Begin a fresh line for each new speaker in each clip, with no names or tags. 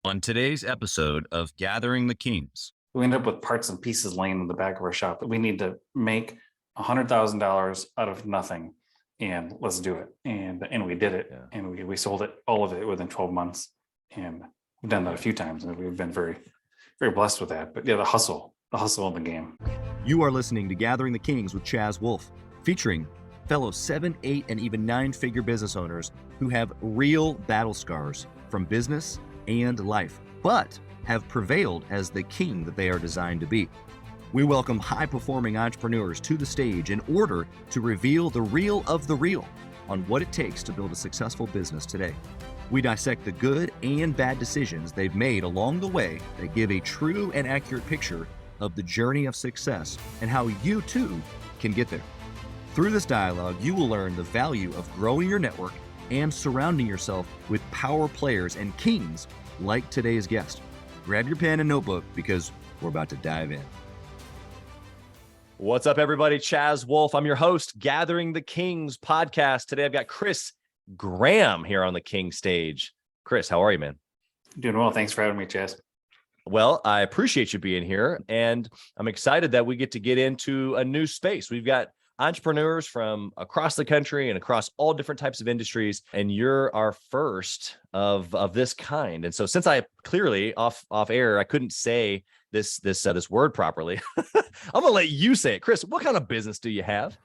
On today's episode of Gathering the Kings.
We ended up with parts and pieces laying in the back of our shop. We need to make $100,000 out of nothing, and let's do it. And we did it, and we sold it, all of it, within 12 months. And we've done that a few times, and we've been very, very blessed with that. But yeah, the hustle in the game.
You are listening to Gathering the Kings with Chaz Wolf, featuring fellow 7, 8, and even 9-figure business owners who have real battle scars from business and life, but have prevailed as the king that they are designed to be. We welcome high-performing entrepreneurs to the stage in order to reveal the real of the real on what it takes to build a successful business today. We dissect the good and bad decisions they've made along the way that give a true and accurate picture of the journey of success and how you too can get there. Through this dialogue, you will learn the value of growing your network and surrounding yourself with power players and kings like today's guest. Grab your pen and notebook because we're about to dive in.
What's up, everybody? Chaz Wolf. I'm your host, Gathering the Kings podcast. Today, I've got Chris Graham here on the King stage. Chris, how are you, man?
Doing well. Thanks for having me, Chaz.
Well, I appreciate you being here, and I'm excited that we get to get into a new space. We've got entrepreneurs from across the country and across all different types of industries, and you're our first of this kind. And so, since I clearly off air, I couldn't say this word properly, I'm gonna let you say it. Chris, what kind of business do you have?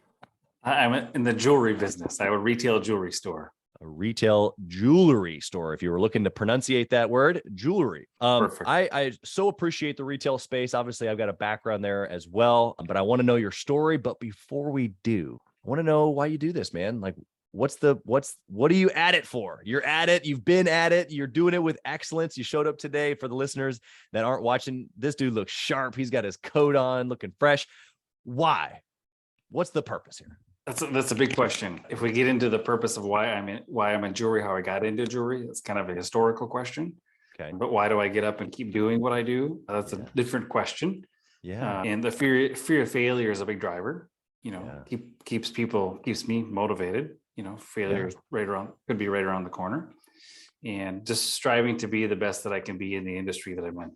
I'm in the jewelry business. I have a retail jewelry store.
A retail jewelry store. If you were looking to pronunciate that word, jewelry.
Perfect.
I so appreciate the retail space. Obviously, I've got a background there as well, but I want to know your story. But before we do, I want to know why you do this, man. Like, what are you at it for? You're at it. You've been at it. You're doing it with excellence. You showed up today. For the listeners that aren't watching, this dude looks sharp. He's got his coat on, looking fresh. Why? What's the purpose here?
That's a big question. If we get into the purpose of why I'm in jewelry, how I got into jewelry, it's kind of a historical question.
Okay.
But why do I get up and keep doing what I do? That's a different question.
Yeah.
And the fear of failure is a big driver. Keeps me motivated. Failure is could be right around the corner, and just striving to be the best that I can be in the industry that I'm in.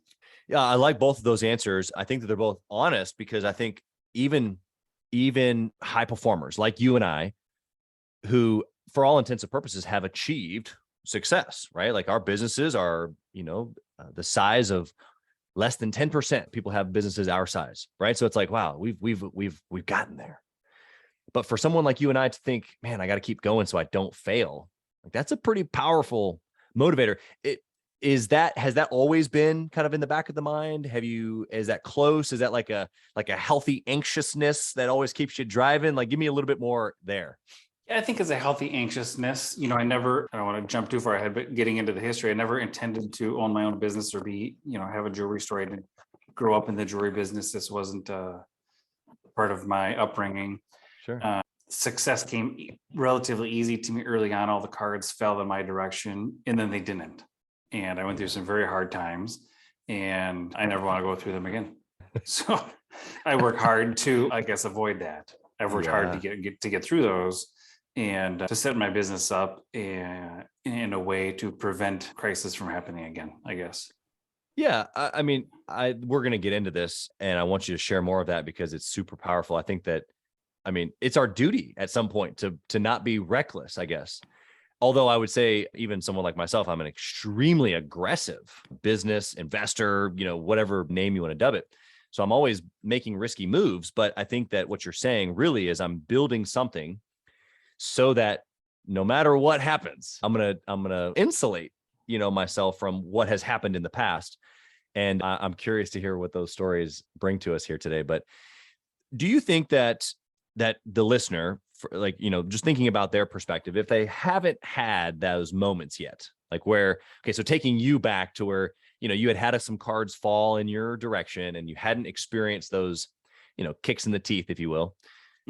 Yeah, I like both of those answers. I think that they're both honest, because I think even high performers like you and I, who for all intents and purposes have achieved success, right? Like, our businesses are, the size of less than 10%. People have businesses our size, right? So it's like, wow, we've gotten there. But for someone like you and I to think, man, I got to keep going so I don't fail, like, that's a pretty powerful motivator. Has that always been kind of in the back of the mind? Is that close? Is that like a healthy anxiousness that always keeps you driving? Like, give me a little bit more there.
Yeah, I think it's a healthy anxiousness. I don't want to jump too far ahead, but getting into the history, I never intended to own my own business or have a jewelry store. I didn't grow up in the jewelry business. This wasn't part of my upbringing.
Sure.
Success came relatively easy to me early on. All the cards fell in my direction, and then they didn't. And I went through some very hard times, and I never want to go through them again. So I work hard to, I guess, avoid that. I've worked hard to get through those, and to set my business up in a way to prevent crisis from happening again, I guess.
Yeah. I mean, we're going to get into this, and I want you to share more of that because it's super powerful. I think that, it's our duty at some point to not be reckless, I guess. Although I would say, even someone like myself, I'm an extremely aggressive business investor, whatever name you want to dub it. So I'm always making risky moves. But I think that what you're saying really is I'm building something so that no matter what happens, I'm gonna insulate, myself from what has happened in the past. And I'm curious to hear what those stories bring to us here today. But do you think that the listener, just thinking about their perspective, if they haven't had those moments yet, like where, okay, so taking you back to where, you had some cards fall in your direction and you hadn't experienced those, kicks in the teeth, if you will.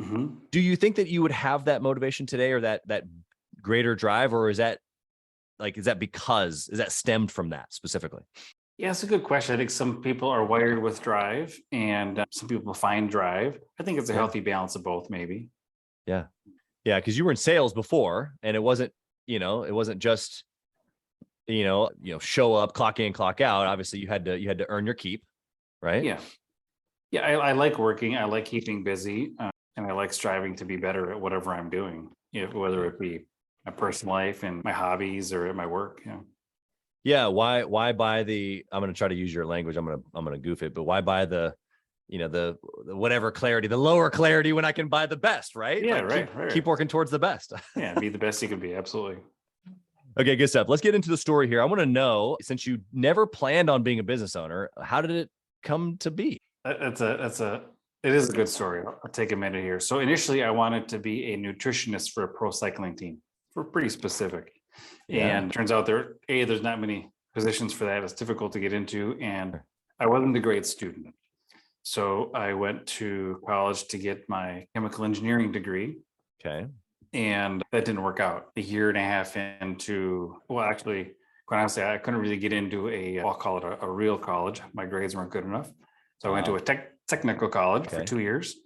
Mm-hmm.
Do you think that you would have that motivation today, or that greater drive, or is that stemmed from that specifically?
Yeah, it's a good question. I think some people are wired with drive, and some people find drive. I think it's a healthy balance of both, maybe.
Yeah. Because you were in sales before, and it wasn't just show up, clock in, clock out. Obviously you had to earn your keep, right?
Yeah. Yeah. I like working. I like keeping busy. And I like striving to be better at whatever I'm doing, whether it be my personal life and my hobbies or at my work.
Yeah. Why buy I'm going to try to use your language. I'm going to goof it, but why buy the whatever clarity, the lower clarity when I can buy the best, right?
Yeah.
Like,
Right.
keep working towards the best.
Yeah. Be the best you can be. Absolutely.
Okay, good stuff. Let's get into the story here. I want to know, since you never planned on being a business owner, how did it come to be?
It is a good story. I'll take a minute here. So initially I wanted to be a nutritionist for a pro cycling team. We're pretty specific.
Yeah.
And turns out there's not many positions for that. It's difficult to get into. And I wasn't a great student. So I went to college to get my chemical engineering degree.
Okay.
And that didn't work out. A year and a half into, well, actually, quite honestly, I couldn't really get into I'll call it a real college. My grades weren't good enough. So I went to a technical college for 2 years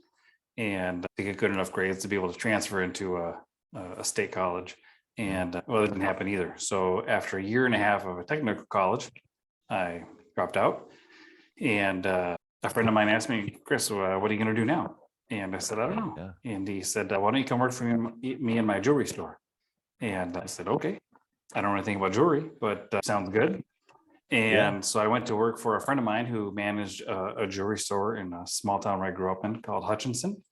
and to get good enough grades to be able to transfer into a state college. And well, it didn't happen either. So after a year and a half of a technical college, I dropped out. And a friend of mine asked me, Chris, what are you going to do now? And I said, I don't know.
Yeah.
And he said, why don't you come work for me in my jewelry store? And I said, okay. I don't know anything about jewelry, but sounds good. And so I went to work for a friend of mine who managed a jewelry store in a small town where I grew up in called Hutchinson.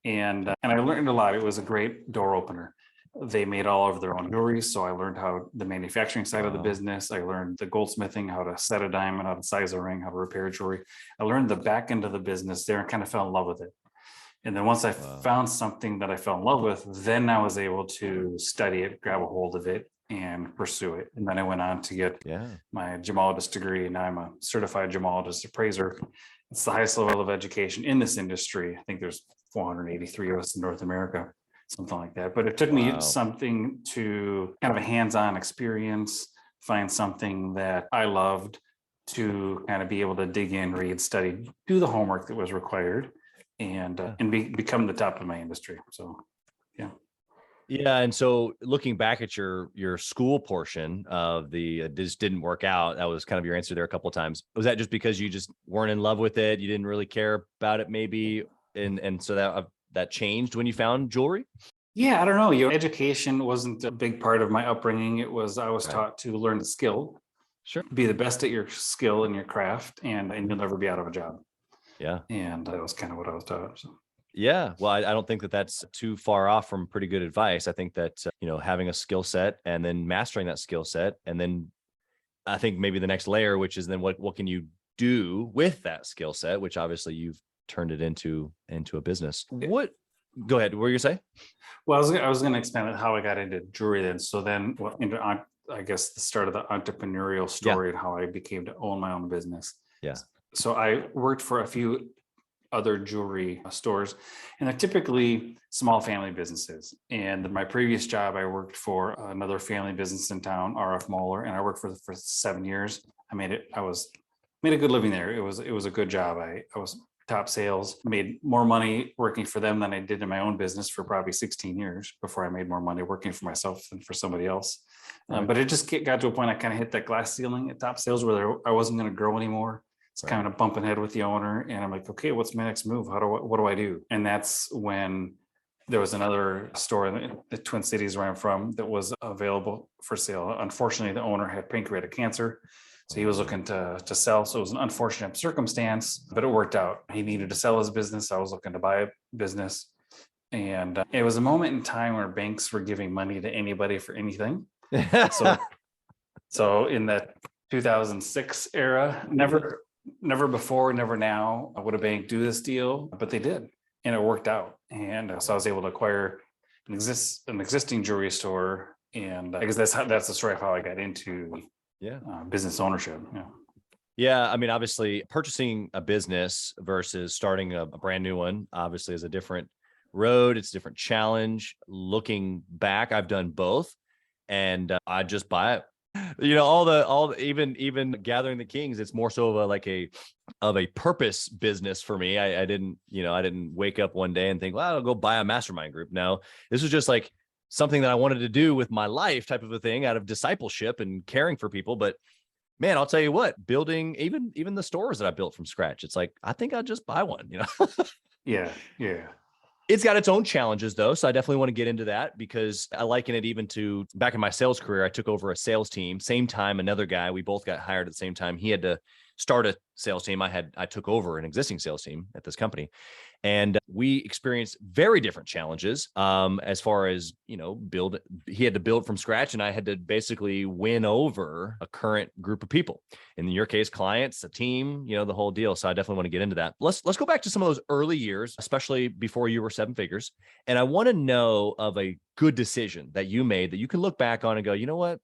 And I learned a lot. It was a great door opener. They made all of their own jewelry. So I learned how the manufacturing side of the business. I learned the goldsmithing, how to set a diamond, how to size a ring, how to repair jewelry. I learned the back end of the business there and kind of fell in love with it. And then once I found something that I fell in love with, then I was able to study it, grab a hold of it, and pursue it. And then I went on to get my gemologist degree. And now I'm a certified gemologist appraiser. It's the highest level of education in this industry. I think there's 483 of us in North America, something like that. But it took me something to kind of a hands-on experience, find something that I loved to kind of be able to dig in, read, study, do the homework that was required. And become the top of my industry. So,
yeah. And so looking back at your school portion of this didn't work out. That was kind of your answer there a couple of times. Was that just because you just weren't in love with it? You didn't really care about it maybe? And so that changed when you found jewelry?
Yeah, I don't know. Education wasn't a big part of my upbringing. I was taught to learn the skill, be the best at your skill and your craft, and you'll never be out of a job.
Yeah.
And that was kind of what I was taught. So.
Yeah. Well, I don't think that that's too far off from pretty good advice. I think that, having a skill set and then mastering that skill set. And then I think maybe the next layer, which is then what can you do with that skill set, which obviously you've turned it into a business. Go ahead. What were you say?
Well, I was going to expand on how I got into jewelry then. So then I guess the start of the entrepreneurial story and how I became to own my own business.
Yeah.
So I worked for a few other jewelry stores, and they're typically small family businesses. And my previous job, I worked for another family business in town, RF Moeller, and I worked for 7 years. I made a good living there. It was a good job. I was top sales, made more money working for them than I did in my own business for probably 16 years before I made more money working for myself than for somebody else. But it just got to a point I kind of hit that glass ceiling at top sales where I wasn't going to grow anymore. It's kind of bumping head with the owner. And I'm like, okay, what's my next move? What do I do? And that's when there was another store in the Twin Cities where I'm from that was available for sale. Unfortunately, the owner had pancreatic cancer. So he was looking to sell. So it was an unfortunate circumstance, but it worked out. He needed to sell his business. I was looking to buy a business. And it was a moment in time where banks were giving money to anybody for anything. So in that 2006 era, never before, never now would a bank do this deal, but they did, and it worked out. And so I was able to acquire an existing jewelry store, and I guess that's the story of how I got into business ownership.
Yeah. I mean, obviously, purchasing a business versus starting a brand new one, obviously, is a different road. It's a different challenge. Looking back, I've done both, and I just buy it. Even Gathering the Kings, it's more so of a purpose business for me. I didn't wake up one day and think, well, I'll go buy a mastermind group. No, this was just like something that I wanted to do with my life type of a thing out of discipleship and caring for people. But man, I'll tell you what, building even the stores that I built from scratch, it's like, I think I'll just buy one,
Yeah. Yeah.
It's got its own challenges though. So I definitely want to get into that because I liken it even to back in my sales career. I took over a sales team, same time, another guy, we both got hired at the same time. He had to start a sales team. I took over an existing sales team at this company. And we experienced very different challenges as far as, he had to build from scratch and I had to basically win over a current group of people. In your case, clients, a team, the whole deal. So I definitely want to get into that. Let's go back to some of those early years, especially before you were seven figures. And I want to know of a good decision that you made that you can look back on and go, you know what?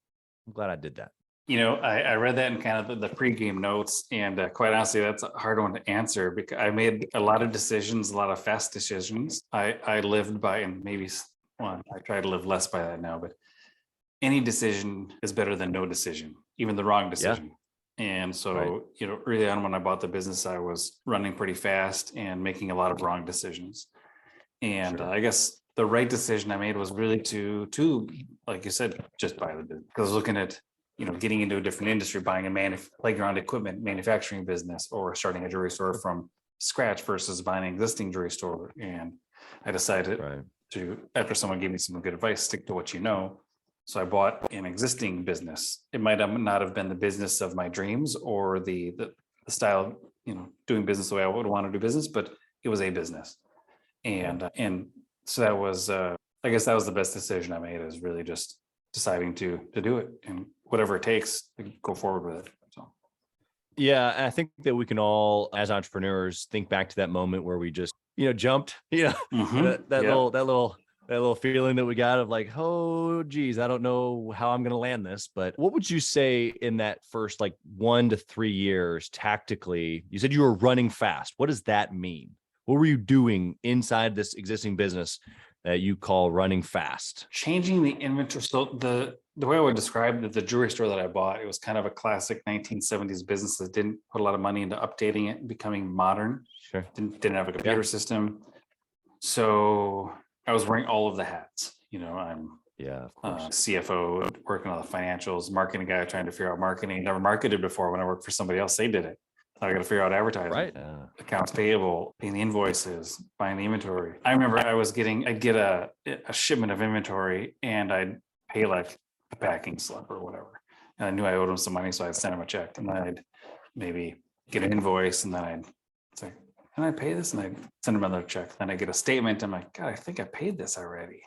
I'm glad I did that.
I read that in kind of the pregame notes, and quite honestly, that's a hard one to answer because I made a lot of decisions, a lot of fast decisions. I lived by, and maybe I try to live less by that now, but any decision is better than no decision, even the wrong decision. Yeah. And so, early on when I bought the business, I was running pretty fast and making a lot of wrong decisions. And I guess the right decision I made was really to, like you said, just buy the business. Because I was looking at getting into a different industry, buying a playground equipment manufacturing business or starting a jewelry store from scratch versus buying an existing jewelry store. And I decided to, after someone gave me some good advice, stick to what you know. So I bought an existing business. It might not have been the business of my dreams or the style, doing business the way I would want to do business, but it was a business. And so that was, I guess that was the best decision I made, is really just deciding to do it, and whatever it takes to go forward with it. So,
yeah, I think that we can all, as entrepreneurs, think back to that moment where we just, jumped, that little feeling that we got of like, oh, geez, I don't know how I'm going to land this. But what would you say in that first 1 to 3 years tactically? You said you were running fast. What does that mean? What were you doing inside this existing business that you call running fast?
Changing the inventory. So the way I would describe the jewelry store that I bought, it was kind of a classic 1970s business that didn't put a lot of money into updating it and becoming modern.
Sure.
Didn't have a computer system. So I was wearing all of the hats. I'm
of course.
CFO, working on the financials, marketing guy, trying to figure out marketing. Never marketed before. When I worked for somebody else, they did it. I got to figure out advertising, accounts payable, paying the invoices, buying the inventory. I remember I'd get a shipment of inventory and I'd pay like a packing slip or whatever. And I knew I owed them some money, so I'd send them a check, and then I'd maybe get an invoice, and then I'd say, can I pay this? And I'd send them another check. Then I get a statement. I'm like, God, I think I paid this already.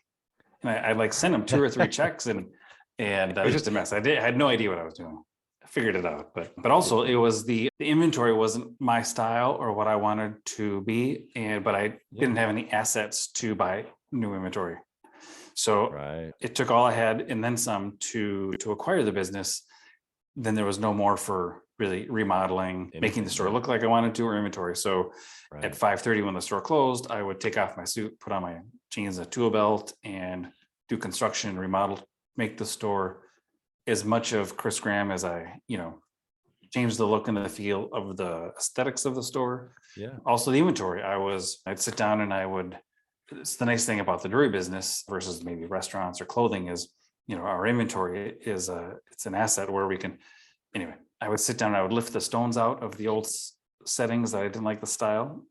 And I'd send them 2 or 3 checks, and it was just a mess. I had no idea what I was doing. I figured it out, but also it was the inventory wasn't my style or what I wanted to be, but I didn't have any assets to buy new inventory. So it took all I had and then some to acquire the business. Then there was no more for really remodeling, making the store look like I wanted to, or inventory. So at 5:30 when the store closed, I would take off my suit, put on my jeans, a tool belt, and do construction, remodel, make the store as much of Chris Graham as I, change the look and the feel of the aesthetics of the store. Yeah. Also the inventory. I'd sit down and it's the nice thing about the jewelry business versus maybe restaurants or clothing is, our inventory is it's an asset where we can, anyway, I would sit down and I would lift the stones out of the old settings that I didn't like the style.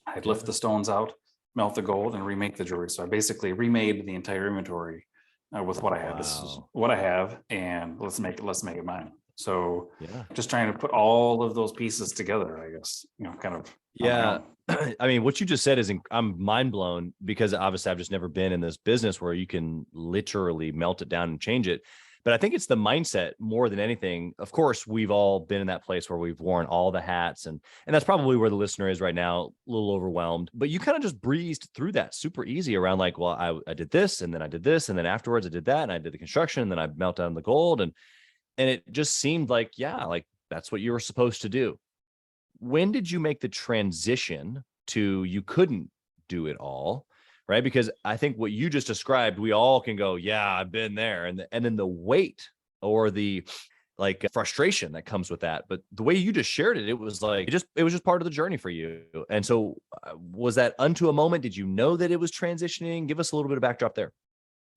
I'd lift the stones out, melt the gold, and remake the jewelry. So I basically remade the entire inventory with what I had. Wow. This is what I have, and let's make it mine. So just trying to put all of those pieces together, I guess, kind of.
Yeah. I mean, what you just said is I'm mind blown, because obviously I've just never been in this business where you can literally melt it down and change it. But I think it's the mindset more than anything. Of course, we've all been in that place where we've worn all the hats, and that's probably where the listener is right now, a little overwhelmed. But you kind of just breezed through that super easy around like, well, I did this, and then I did this, and then afterwards I did that, and I did the construction, and then I melt down the gold, and it just seemed like, like that's what you were supposed to do. When did you make the transition to you couldn't do it all? Right. Because I think what you just described, we all can go, yeah, I've been there. And then the weight or the frustration that comes with that. But the way you just shared it, it was like, it was just part of the journey for you. And so was that unto a moment? Did you know that it was transitioning? Give us a little bit of backdrop there.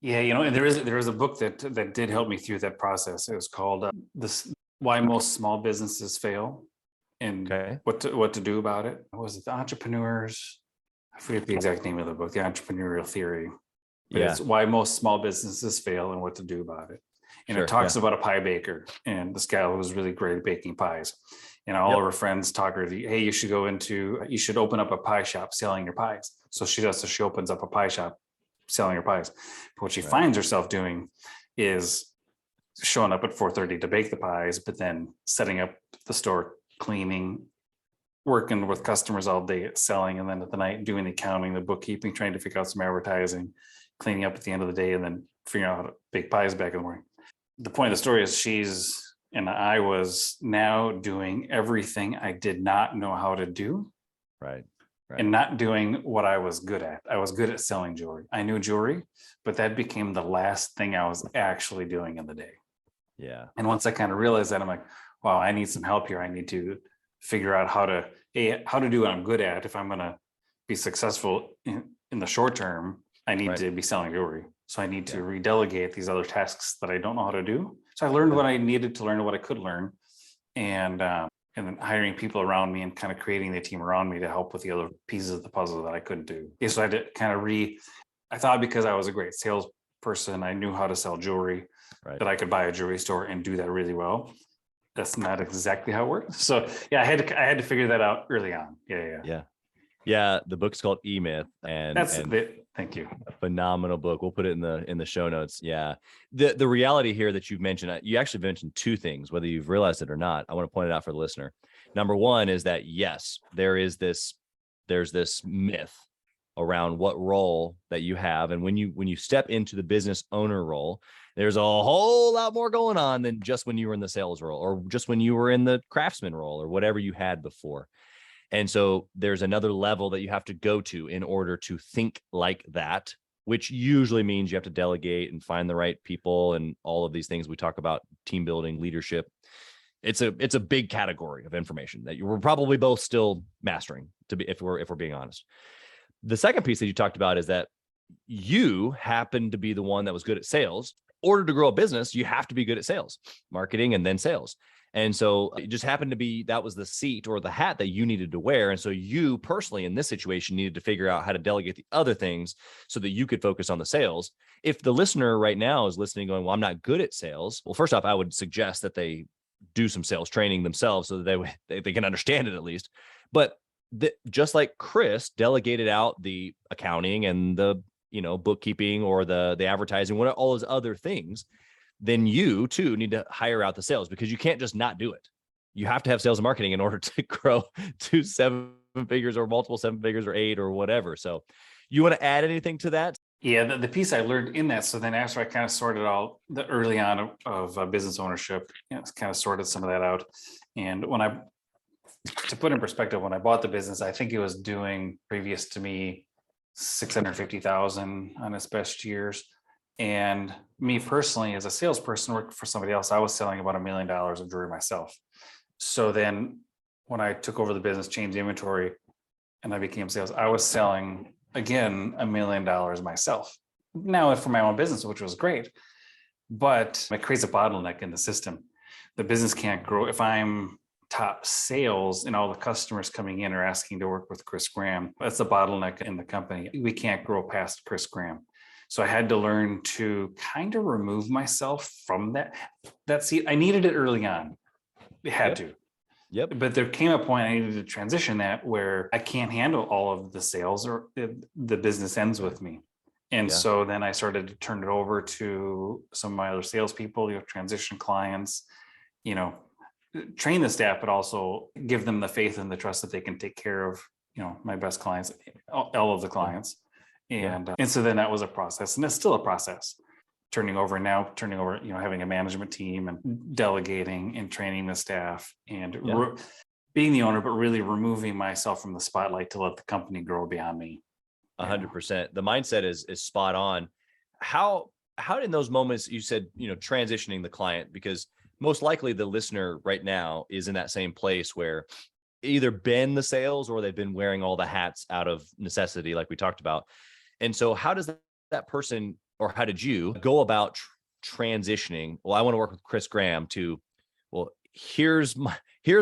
Yeah, and there is a book that did help me through that process. It was called "This Why Most Small Businesses Fail and
Okay.
what to Do About It." Was it the Entrepreneurs? I forget the exact name of the book, The Entrepreneurial Theory, but
Yeah.
it's Why Most Small Businesses Fail and What to Do About It. And
Sure.
it talks about a pie baker and this guy who was really great at baking pies. And all
Yep.
of her friends talk her, hey, you should open up a pie shop selling your pies. So she does. So she opens up a pie shop selling her pies. But what she
Right.
finds herself doing is showing up at 4:30 to bake the pies, but then setting up the store, cleaning, working with customers all day at selling, and then at the night doing the accounting, the bookkeeping, trying to figure out some advertising, cleaning up at the end of the day, and then figuring out how to bake pies back in the morning. The point of the story is I was now doing everything I did not know how to do
Right.
and not doing what I was good at. I was good at selling jewelry. I knew jewelry, but that became the last thing I was actually doing in the day.
Yeah.
And once I kind of realized that, I'm like, wow, I need some help here. I need to figure out how to do what I'm good at. If I'm going to be successful in the short term, I need
Right.
to be selling jewelry. So I need to redelegate these other tasks that I don't know how to do. So I learned what I needed to learn, what I could learn, and then hiring people around me and kind of creating the team around me to help with the other pieces of the puzzle that I couldn't do. So I did kind of I thought because I was a great salesperson, I knew how to sell jewelry,
Right.
that I could buy a jewelry store and do that really well. That's not exactly how it works. So yeah, I had to figure that out early on.
Yeah. The book's called E-Myth, and
That's it. Thank you.
a phenomenal book. We'll put it in the show notes. Yeah. The reality here that you've mentioned, you actually mentioned two things, whether you've realized it or not. I want to point it out for the listener. Number one is that yes, there's this myth around what role that you have. And when you step into the business owner role, there's a whole lot more going on than just when you were in the sales role or just when you were in the craftsman role or whatever you had before. And so there's another level that you have to go to in order to think like that, which usually means you have to delegate and find the right people and all of these things we talk about, team building, leadership. It's a big category of information that we're probably both still mastering, if we're being honest. The second piece that you talked about is that you happen to be the one that was good at sales. In order to grow a business, you have to be good at sales, marketing, and then sales. And so it just happened to be that was the seat or the hat that you needed to wear. And so you personally in this situation needed to figure out how to delegate the other things so that you could focus on the sales. If the listener right now is listening going, well, I'm not good at sales. Well, first off, I would suggest that they do some sales training themselves so that they can understand it at least. But just like Chris delegated out the accounting and the bookkeeping or the advertising, all those other things, then you too need to hire out the sales, because you can't just not do it. You have to have sales and marketing in order to grow to 7 figures or multiple 7 figures or 8 or whatever. So you want to add anything to that?
Yeah, the piece I learned in that. So then after I kind of sorted out the early on of business ownership, kind of sorted some of that out. And to put in perspective, when I bought the business, I think it was doing previous to me 650,000 on its best years. And me personally, as a salesperson working for somebody else, I was selling about $1 million of jewelry myself. So then when I took over the business, changed the inventory, and I became sales, I was selling again $1 million myself. Now for my own business, which was great, but it creates a bottleneck in the system. The business can't grow if I'm top sales and all the customers coming in are asking to work with Chris Graham. That's a bottleneck in the company. We can't grow past Chris Graham. So I had to learn to kind of remove myself from that seat. I needed it early on. I had to.
Yep.
But there came a point I needed to transition that where I can't handle all of the sales or the business ends with me. And so then I started to turn it over to some of my other salespeople, transition clients, train the staff, but also give them the faith and the trust that they can take care of, my best clients, all of the clients. And so then that was a process, and it's still a process. Turning over, having a management team and delegating and training the staff and being the owner, but really removing myself from the spotlight to let the company grow beyond me.
100%. The mindset is spot on. How in those moments you said, transitioning the client, because most likely the listener right now is in that same place where either been the sales or they've been wearing all the hats out of necessity, like we talked about. And so how does that person or how did you go about transitioning? Well, I want to work with Chris Graham to, well, here's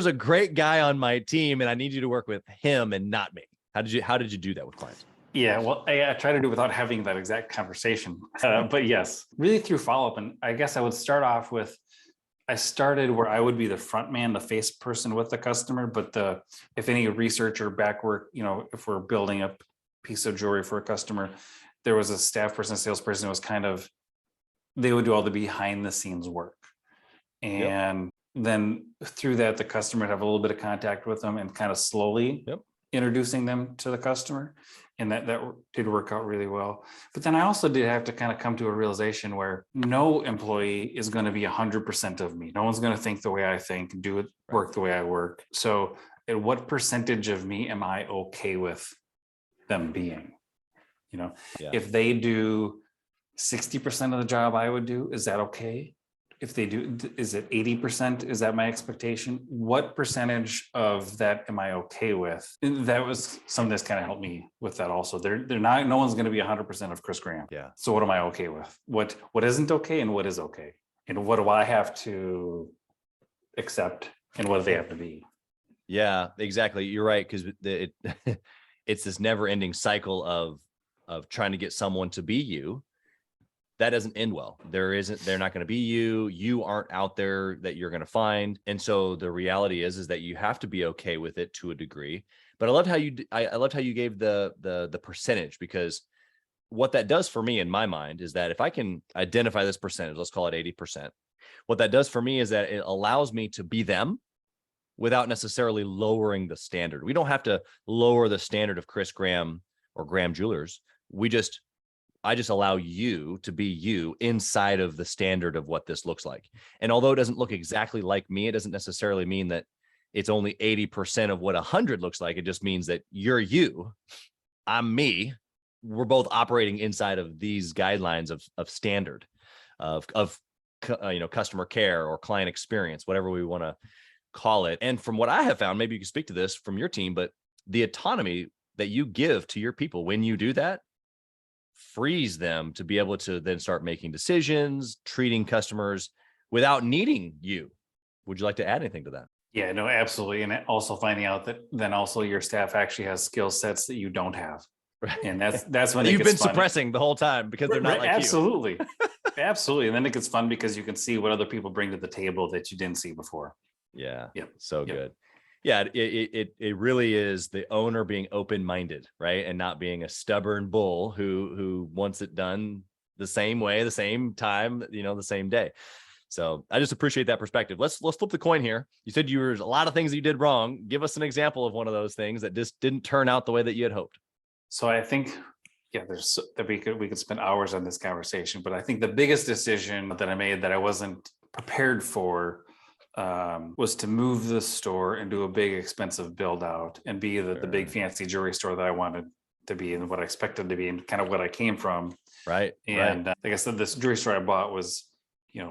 a great guy on my team and I need you to work with him and not me. How did you do that with clients?
Yeah, well, I try to do it without having that exact conversation. But yes, really through follow-up. And I guess I would start off with, I started where I would be the front man, the face person with the customer, but if any research or back work, if we're building a piece of jewelry for a customer, there was a staff person, salesperson, was kind of, they would do all the behind the scenes work. And then through that, the customer would have a little bit of contact with them and kind of slowly introducing them to the customer. And that did work out really well. But then I also did have to kind of come to a realization where no employee is going to be 100% of me. No one's going to think the way I think, do it, work the way I work. So at what percentage of me am I okay with them being? If they do 60% of the job I would do, is that okay? If they do, is it 80%? Is that my expectation? What percentage of that am I okay with? And that was something that's kind of helped me with that also. No one's going to be 100% of Chris Graham.
Yeah.
So what am I okay with? What isn't okay and what is okay? And what do I have to accept and what do they have to be?
Yeah, exactly. You're right. Because it's this never ending cycle of trying to get someone to be you. That doesn't end well. They're not going to be you. You aren't out there that you're going to find. And so the reality is that you have to be okay with it to a degree. But I loved how you gave the percentage, because what that does for me in my mind is that if I can identify this percentage, let's call it 80%, what that does for me is that it allows me to be them without necessarily lowering the standard. We don't have to lower the standard of Chris Graham or Graham Jewelers. I just allow you to be you inside of the standard of what this looks like. And although it doesn't look exactly like me, it doesn't necessarily mean that it's only 80% of what 100 looks like. It just means that you're you, I'm me. We're both operating inside of these guidelines of standard, of customer care or client experience, whatever we want to call it. And from what I have found, maybe you can speak to this from your team, but the autonomy that you give to your people when you do that frees them to be able to then start making decisions, treating customers without needing you. Would you like to add anything to that?
Yeah, no, absolutely. And also finding out that then also your staff actually has skill sets that you don't have. And that's when
you've been suppressing the whole time because they're not like
absolutely. You. Absolutely. And then it gets fun because you can see what other people bring to the table that you didn't see before.
Yeah. So good. Yeah, it really is the owner being open-minded, right? And not being a stubborn bull who wants it done the same way, the same time, the same day. So I just appreciate that perspective. Let's flip the coin here. You said there's a lot of things that you did wrong. Give us an example of one of those things that just didn't turn out the way that you had hoped.
So I think, there's that we could spend hours on this conversation, but I think the biggest decision that I made that I wasn't prepared for was to move the store and do a big expensive build out and be the big fancy jewelry store that I wanted to be and what I expected to be and kind of what I came from.
Right.
And like I said, this jewelry store I bought was,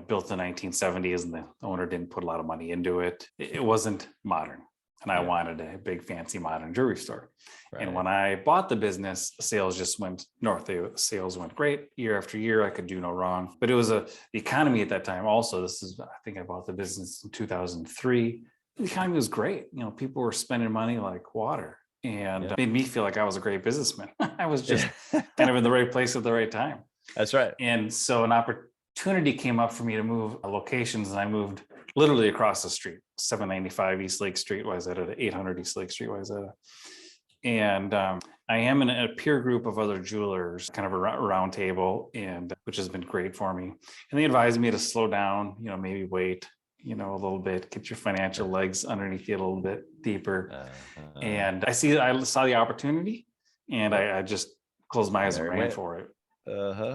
built in the 1970s and the owner didn't put a lot of money into it. It wasn't modern. And I wanted a big fancy modern jewelry store. Right. And when I bought the business, sales just went north. Sales went great year after year. I could do no wrong. But it was the economy at that time. Also, I think I bought the business in 2003. The economy was great. People were spending money like water, and made me feel like I was a great businessman. I was just kind of in the right place at the right time.
That's right.
And so an opportunity came up for me to move locations, and I moved literally across the street, 795 East Lake Street, Wayzata, 800 East Lake Street, Wayzata. And I am in a peer group of other jewelers, kind of a round table, and which has been great for me. And they advised me to slow down, maybe wait, a little bit, get your financial legs underneath you a little bit deeper. And I saw the opportunity, and I just closed my eyes and ran for it.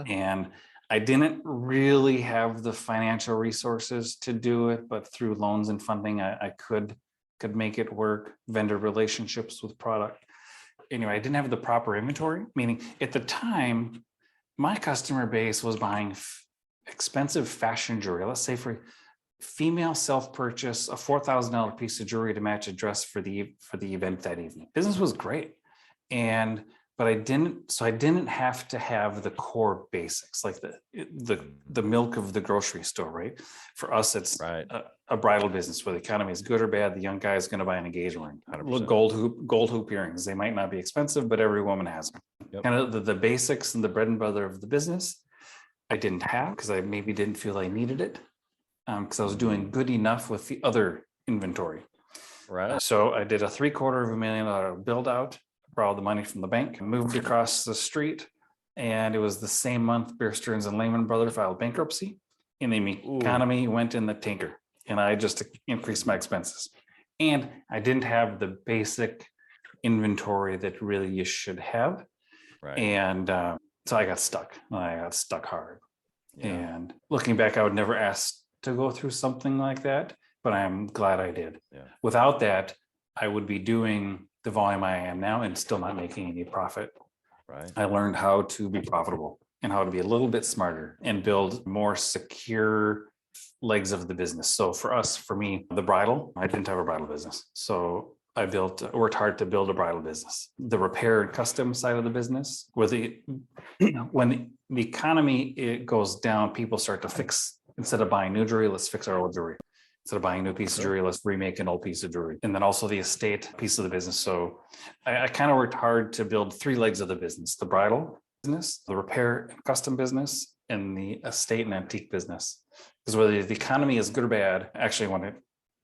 And I didn't really have the financial resources to do it, but through loans and funding, I could make it work. Vendor relationships with product. Anyway, I didn't have the proper inventory, meaning at the time, my customer base was buying expensive fashion jewelry. Let's say for female self-purchase, a $4,000 piece of jewelry to match a dress for the event that evening. Business was great. And but I didn't have to have the core basics, like the milk of the grocery store, right? For us, it's
Right.
a bridal business where the economy is good or bad. The young guy is going to buy an engagement ring.
100%.
Gold hoop earrings. They might not be expensive, but every woman has them.
Yep.
Kind of the basics and the bread and butter of the business. I didn't have because I maybe didn't feel I needed it because I was doing good enough with the other inventory.
Right.
So I did a $750,000 build out, borrowed the money from the bank, moved across the street, and it was the same month Bear Stearns and Lehman Brothers filed bankruptcy, and the economy went in the tinker, and I just increased my expenses, and I didn't have the basic inventory that really you should have,
Right.
and so I got stuck. I got stuck hard,
Yeah.
and looking back, I would never ask to go through something like that, but I'm glad I did.
Yeah.
Without that, I would be doing the volume I am now and still not making any profit.
Right.
I learned how to be profitable and how to be a little bit smarter and build more secure legs of the business. So for me, the bridal, I didn't have a bridal business. So I worked hard to build a bridal business. The repair and custom side of the business, when the economy it goes down, people start to fix, instead of buying new jewelry, let's fix our old jewelry. Instead of buying a new piece of jewelry, let's remake an old piece of jewelry. And then also the estate piece of the business. So I kind of worked hard to build three legs of the business: the bridal business, the repair and custom business, and the estate and antique business. Because whether the economy is good or bad, actually when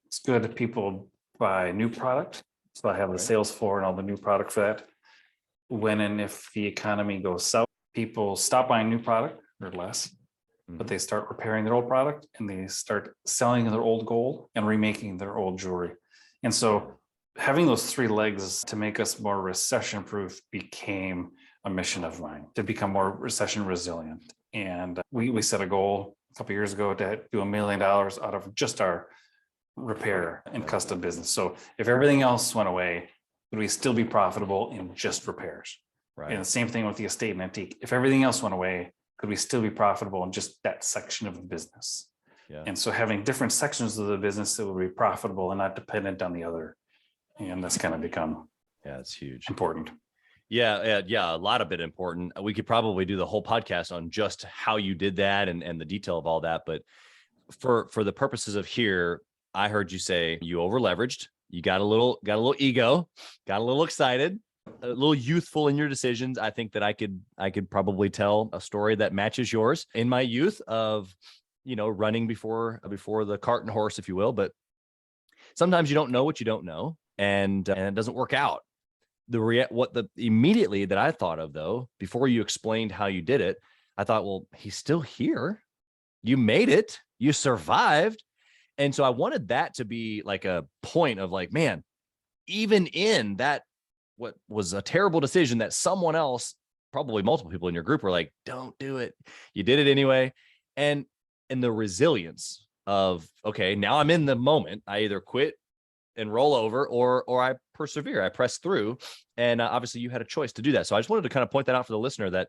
it's good, people buy new product. So I have the sales floor and all the new product for that. When and if the economy goes south, people stop buying new product or less, but they start repairing their old product and they start selling their old gold and remaking their old jewelry. And so having those three legs to make us more recession proof became a mission of mine, to become more recession resilient. And we set a goal a couple of years ago to do $1 million out of just our repair and custom business. So if everything else went away, would we still be profitable in just repairs?
Right.
And the same thing with the estate and antique. If everything else went away, could we still be profitable in just that section of the business?
Yeah.
And so having different sections of the business that would be profitable and not dependent on the other. And that's kind of become
It's huge.
important.
Yeah, a lot of it important. We could probably do the whole podcast on just how you did that and the detail of all that. But for the purposes of here, I heard you say you over leveraged. You got a little ego, got a little excited, a little youthful in your decisions. I think that I could probably tell a story that matches yours in my youth of, running before the cart and horse, if you will. But sometimes you don't know what you don't know, and it doesn't work out. Immediately that I thought of, though, before you explained how you did it, I thought, well, he's still here. You made it. You survived. And so I wanted that to be like a point of like, man, even in that, what was a terrible decision that someone else, probably multiple people in your group, were like, don't do it. You did it anyway. And the resilience of, okay, now I'm in the moment. I either quit and roll over or I persevere, I press through. And obviously you had a choice to do that. So I just wanted to kind of point that out for the listener, that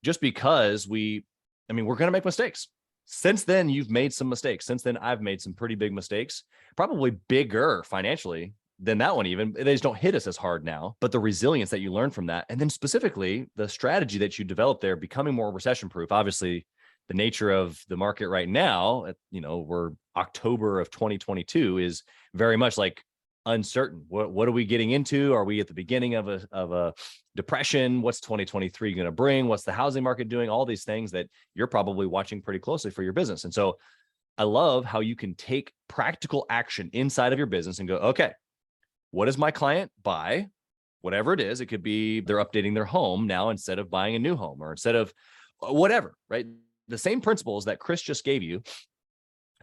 just because we're going to make mistakes. Since then, you've made some mistakes. Since then, I've made some pretty big mistakes, probably bigger financially than that one even. They just don't hit us as hard now, but the resilience that you learn from that. And then specifically the strategy that you developed there, becoming more recession proof. Obviously, the nature of the market right now, we're October of 2022 is very much like uncertain. What are we getting into? Are we at the beginning of a depression? What's 2023 going to bring? What's the housing market doing? All these things that you're probably watching pretty closely for your business. And so I love how you can take practical action inside of your business and go, okay, what does my client buy? Whatever it is, it could be they're updating their home now instead of buying a new home, or instead of whatever, right? The same principles that Chris just gave you,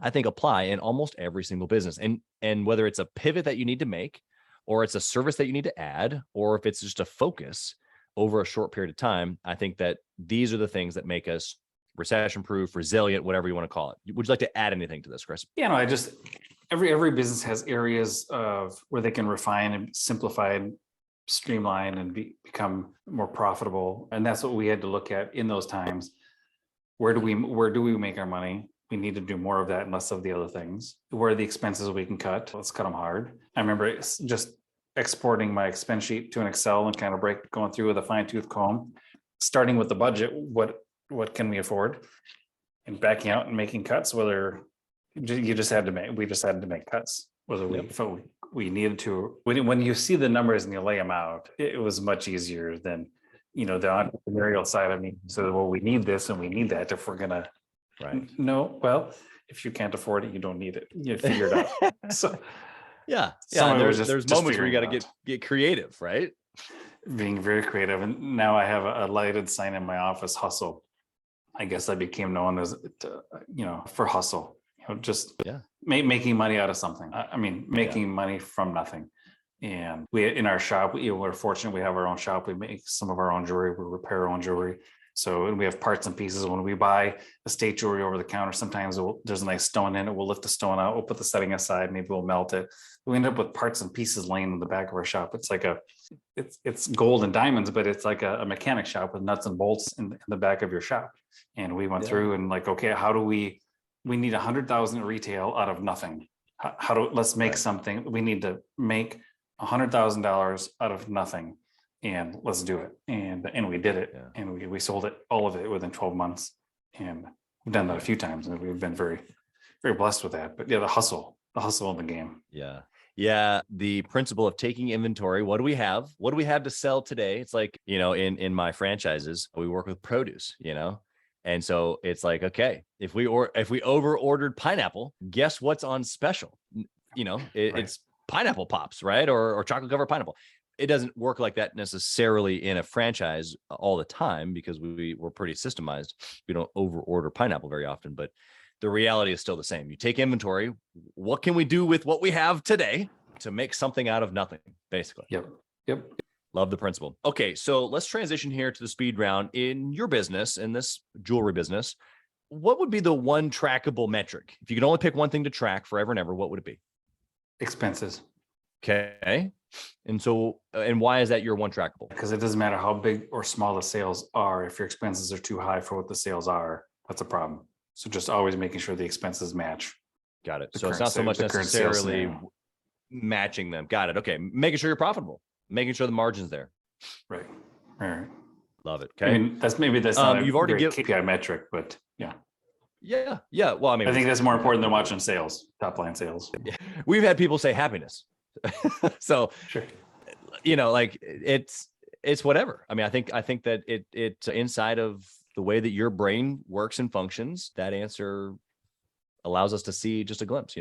I think, apply in almost every single business. And whether it's a pivot that you need to make, or it's a service that you need to add, or if it's just a focus over a short period of time, I think that these are the things that make us recession proof, resilient, whatever you want to call it. Would you like to add anything to this, Chris?
Yeah, no, every business has areas of where they can refine and simplify and streamline and become more profitable. And that's what we had to look at in those times. Where do we make our money? We need to do more of that and less of the other things. Where are the expenses we can cut? Let's cut them hard. I remember it's just exporting my expense sheet to an Excel and kind of going through with a fine tooth comb, starting with the budget, what can we afford? And backing out and making cuts, whether we just had to make cuts, whether we
Yep.
felt we needed to. When you see the numbers and you lay them out, it was much easier than, the entrepreneurial side of me. So, well, we need this and we need that if we're gonna.
Right.
No, well, if you can't afford it, you don't need it. You figure it out. So
Yeah.
Some
Yeah.
of it was
There's
just
moments where you got
figuring
to
it
get creative, right?
being very creative, and now I have a lighted sign in my office, hustle. I guess I became known as, for hustle, just
Yeah.
making money out of something. I mean, making money from nothing. And in our shop, we're fortunate. We have our own shop. We make some of our own jewelry. We repair our own jewelry. So, and we have parts and pieces. When we buy estate jewelry over the counter, sometimes there's a nice stone in it. We'll lift the stone out. We'll put the setting aside. Maybe we'll melt it. We end up with parts and pieces laying in the back of our shop. It's like it's gold and diamonds, but it's like a mechanic shop with nuts and bolts in the back of your shop. And we went through and okay, how do we need 100,000 retail out of nothing. Let's make something. We need to make $100,000 out of nothing, and let's do it. And we did it.
Yeah.
And we sold it, all of it, within 12 months. And we've done that a few times, and we've been very, very blessed with that. But yeah, the hustle in the game.
Yeah. Yeah. The principle of taking inventory. What do we have? What do we have to sell today? It's like, in my franchises, we work with produce, and so it's like, okay, if we over ordered pineapple, guess what's on special?
Right.
It's pineapple pops, right? Or chocolate covered pineapple. It doesn't work like that necessarily in a franchise all the time, because we're pretty systemized. We don't over order pineapple very often, but the reality is still the same. You take inventory. What can we do with what we have today to make something out of nothing, basically?
Yep.
Love the principle. Okay, so let's transition here to the speed round. In your business, in this jewelry business, what would be the one trackable metric? If you could only pick one thing to track forever and ever, what would it be?
Expenses.
Okay. And why is that your one trackable?
Because it doesn't matter how big or small the sales are. If your expenses are too high for what the sales are, that's a problem. So just always making sure the expenses match.
Got it.
The
So it's
current
not so
sa-
much
the current sales
necessarily
scenario.
matching them. Got it. Okay. Making sure you're profitable, making sure the margin's there.
Right. Right.
Love it.
I
Okay.
mean, that's not a
you've already
great
give-
KPI metric, but yeah,
Yeah. Yeah. Well, I mean,
I think that's more important than watching sales, top line sales.
we've had people say happiness. So,
Sure.
like it's whatever. I mean, I think that it inside of the way that your brain works and functions, that answer allows us to see just a glimpse,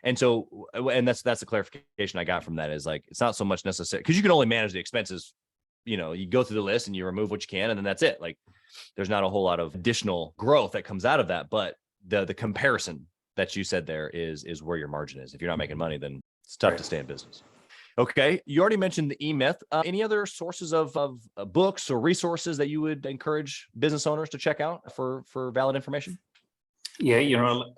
And so, and that's the clarification I got from that, is like, it's not so much necessary, because you can only manage the expenses. You go through the list and you remove what you can, and then that's it. Like, there's not a whole lot of additional growth that comes out of that. But the comparison that you said there is where your margin is. If you're not making money, then it's tough to stay in business. Okay. You already mentioned the E-Myth. Any other sources of books or resources that you would encourage business owners to check out for valid information?
Yeah,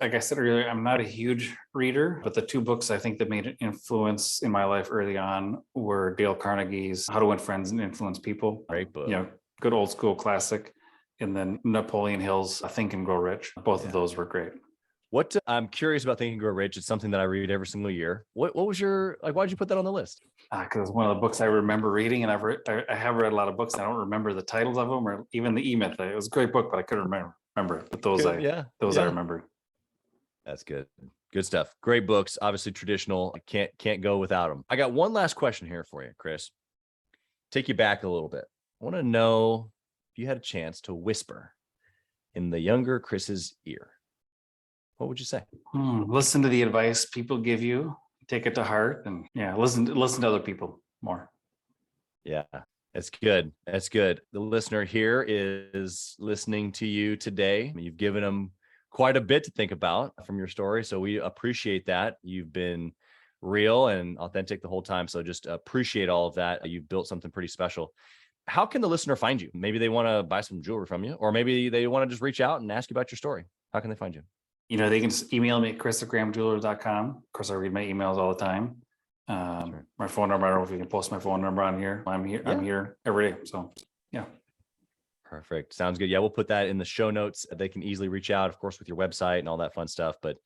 like I said earlier, I'm not a huge reader, but the two books I think that made an influence in my life early on were Dale Carnegie's How to Win Friends and Influence People.
Great book.
Good old school classic. And then Napoleon Hill's Think and Grow Rich. Both of those were great.
What I'm curious about Think and Grow Rich. It's something that I read every single year. What was your, why'd you put that on the list?
Because it's one of the books I remember reading, and I have read a lot of books. I don't remember the titles of them or even the E-Myth. It was a great book, but I couldn't remember it. But those I remember.
That's good. Good stuff. Great books. Obviously traditional. I can't go without them. I got one last question here for you, Chris. Take you back a little bit. I want to know if you had a chance to whisper in the younger Chris's ear, what would you say?
Listen to the advice people give you, take it to heart, and listen to other people more.
Yeah, that's good. That's good. The listener here is listening to you today. You've given them quite a bit to think about from your story. So we appreciate that. You've been real and authentic the whole time. So just appreciate all of that. You've built something pretty special. How can the listener find you? Maybe they want to buy some jewelry from you, or maybe they want to just reach out and ask you about your story. How can they find you?
They can just email me at chris@grahamjewelers.com. Of course, I read my emails all the time.
Sure.
My phone number, I don't know if you can post my phone number on here. I'm here.
Yeah.
I'm here every day. So, yeah.
Perfect. Sounds good. Yeah, we'll put that in the show notes. They can easily reach out, of course, with your website and all that fun stuff. But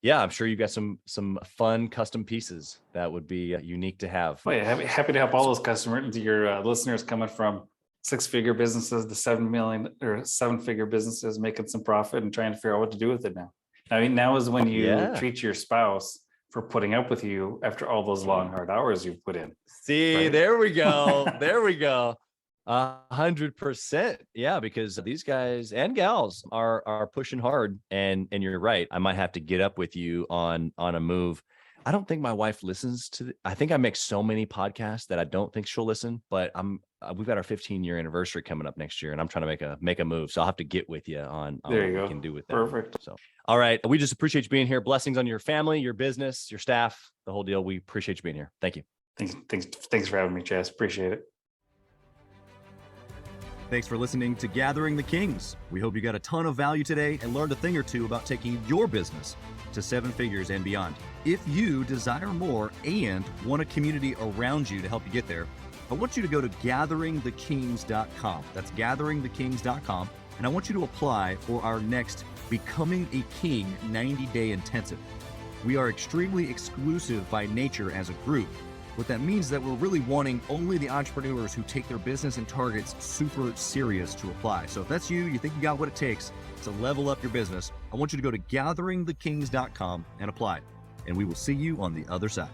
Yeah, I'm sure you got some fun custom pieces that would be unique to have.
Oh, yeah, happy to help all those customers, your listeners coming from 6-figure businesses to 7 million or 7-figure businesses, making some profit and trying to figure out what to do with it now. I mean, now is when you
Yeah.
treat your spouse for putting up with you after all those long, hard hours you've put in.
See,
Right.
there we go. There we go. 100%. Yeah, because these guys and gals are pushing hard, and you're right. I might have to get up with you on a move. I don't think my wife listens to. I think I make so many podcasts that I don't think she'll listen. But we've got our 15-year anniversary coming up next year, and I'm trying to make a move. So I'll have to get with you on
There
what
you
we
go.
can do with that.
Perfect.
So, all right, we just appreciate you being here. Blessings on your family, your business, your staff, the whole deal. We appreciate you being here. Thank you.
Thanks for having me, Chas. Appreciate it.
Thanks for listening to Gathering the Kings. We hope you got a ton of value today and learned a thing or two about taking your business to 7 figures and beyond. If you desire more and want a community around you to help you get there, I want you to go to gatheringthekings.com. That's gatheringthekings.com. And I want you to apply for our next Becoming a King 90-day intensive. We are extremely exclusive by nature as a group. What that means is that we're really wanting only the entrepreneurs who take their business and targets super serious to apply. So if that's you, you think you got what it takes to level up your business, I want you to go to gatheringthekings.com and apply. And we will see you on the other side.